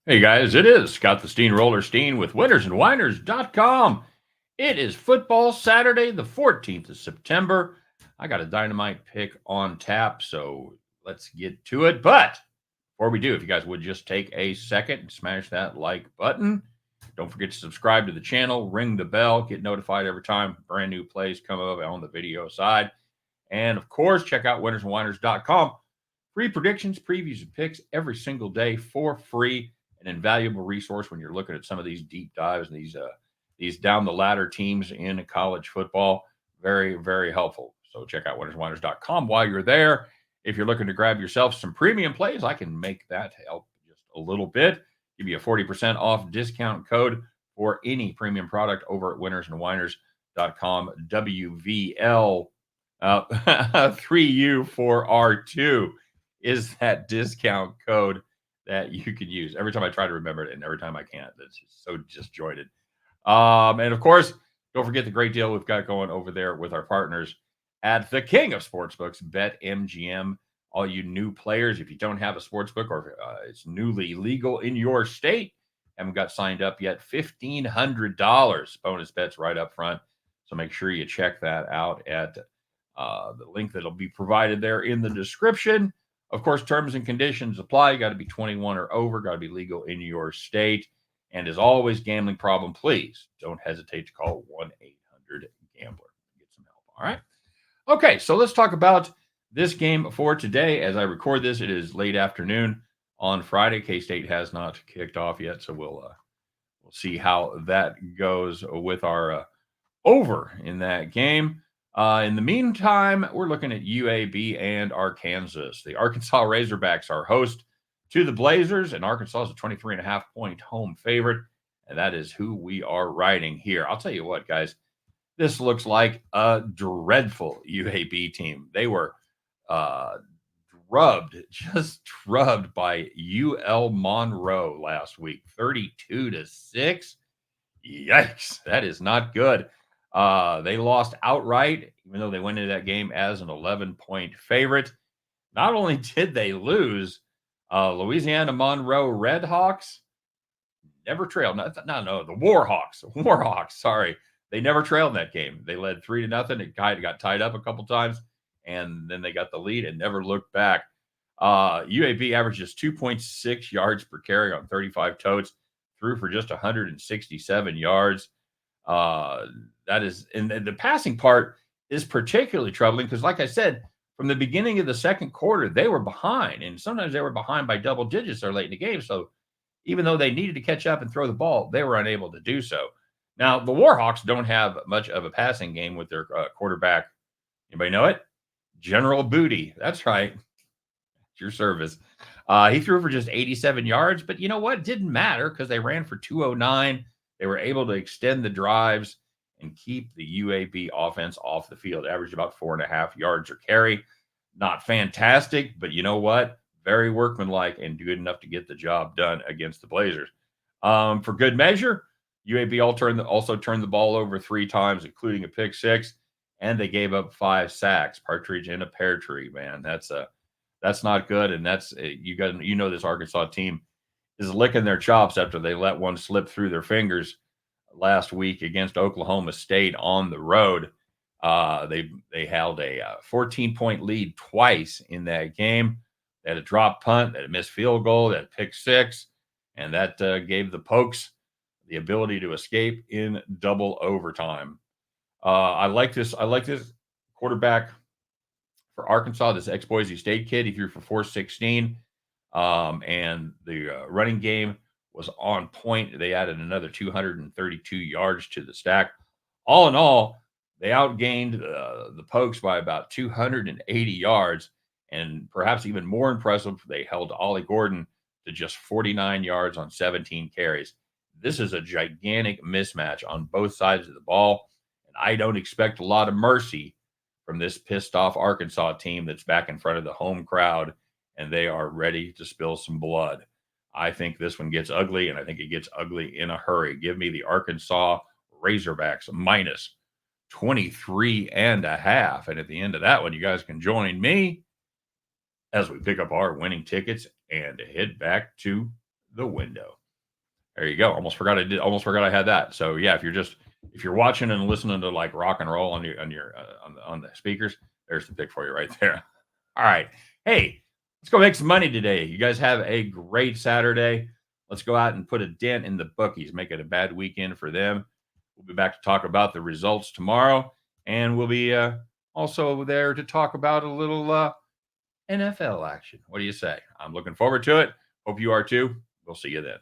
Hey guys, it is Scott the Steamroller Steen with winnersandwhiners.com. It is football Saturday, the 14th of September. I got a dynamite pick on tap, so let's get to it. But before we do, if you guys would just take a second and smash that like button. Don't forget to subscribe to the channel, ring the bell, get notified every time brand new plays come up on the video side. And of course, check out winnersandwhiners.com. Free predictions, previews, and picks every single day for free. An invaluable resource when you're looking at some of these deep dives and these down the ladder teams in college football. Very, very helpful. So check out winnersandwhiners.com while you're there. If you're looking to grab yourself some premium plays, I can make that help just a little bit. Give you a 40% off discount code for any premium product over at winnersandwhiners.com. WVL 3U4R2 is that discount code that you could use. Every time I try to remember it, and every time I can't, it's just so disjointed. And of course, don't forget the great deal we've got going over there with our partners at the King of Sportsbooks, BetMGM. All you new players, if you don't have a sportsbook or it's newly legal in your state, haven't got signed up yet, $1,500 bonus bets right up front. So make sure you check that out at the link that'll be provided there in the description. Of course, terms and conditions apply. You got to be 21 or over, got to be legal in your state. And as always, gambling problem, please don't hesitate to call 1-800-GAMBLER. Get some help. All right. Okay, so let's talk about this game for today. As I record this, it is late afternoon on Friday. K-State has not kicked off yet, so we'll see how that goes with our over in that game. In the meantime, we're looking at UAB and Arkansas. The Arkansas Razorbacks are host to the Blazers, and Arkansas is a 23.5-point home favorite, and that is who we are riding here. I'll tell you what, guys, this looks like a dreadful UAB team. They were drubbed by UL Monroe last week, 32-6. Yikes, that is not good. They lost outright, even though they went into that game as an 11-point favorite. Not only did they lose, Louisiana Monroe Redhawks never trailed. No, the Warhawks. Sorry, they never trailed in that game. They led 3-0. It got tied up a couple times, and then they got the lead and never looked back. UAB averages 2.6 yards per carry on 35 totes, threw for just 167 yards. That is, and the passing part is particularly troubling because, like I said, from the beginning of the second quarter, they were behind, and sometimes they were behind by double digits or late in the game. So even though they needed to catch up and throw the ball, they were unable to do so. Now, the Warhawks don't have much of a passing game with their quarterback. Anybody know it? General Booty. That's right. It's your service. He threw for just 87 yards, but you know what? It didn't matter because they ran for 209. They were able to extend the drives and keep the UAB offense off the field. Averaged about 4.5 yards per carry. Not fantastic, but you know what? Very workmanlike and good enough to get the job done against the Blazers. For good measure, UAB also turned the ball over 3 times, including a pick six, and they gave up 5 sacks. Partridge in a pear tree, man. That's not good, and that's this Arkansas team is licking their chops after they let one slip through their fingers last week against Oklahoma State on the road. They held a 14-point lead twice in that game. They had a drop punt, they had a missed field goal, they had a pick six, and that gave the Pokes the ability to escape in double overtime. I like this quarterback for Arkansas, this ex-Boise State kid. He threw for 416. And the running game was on point. They added another 232 yards to the stack. All in all, they outgained the Pokes by about 280 yards. And perhaps even more impressive, they held Ollie Gordon to just 49 yards on 17 carries. This is a gigantic mismatch on both sides of the ball. And I don't expect a lot of mercy from this pissed off Arkansas team that's back in front of the home crowd, and they are ready to spill some blood. I think this one gets ugly, and I think it gets ugly in a hurry. Give me the Arkansas Razorbacks minus 23.5. And at the end of that one, you guys can join me as we pick up our winning tickets and head back to the window. There you go. Almost forgot I had that. So yeah, if you're watching and listening to like rock and roll on the speakers, there's the pick for you right there. All right. Hey, let's go make some money today. You guys have a great Saturday. Let's go out and put a dent in the bookies. Make it a bad weekend for them. We'll be back to talk about the results tomorrow, and we'll be also there to talk about a little NFL action. What do you say? I'm looking forward to it. Hope you are too. We'll see you then.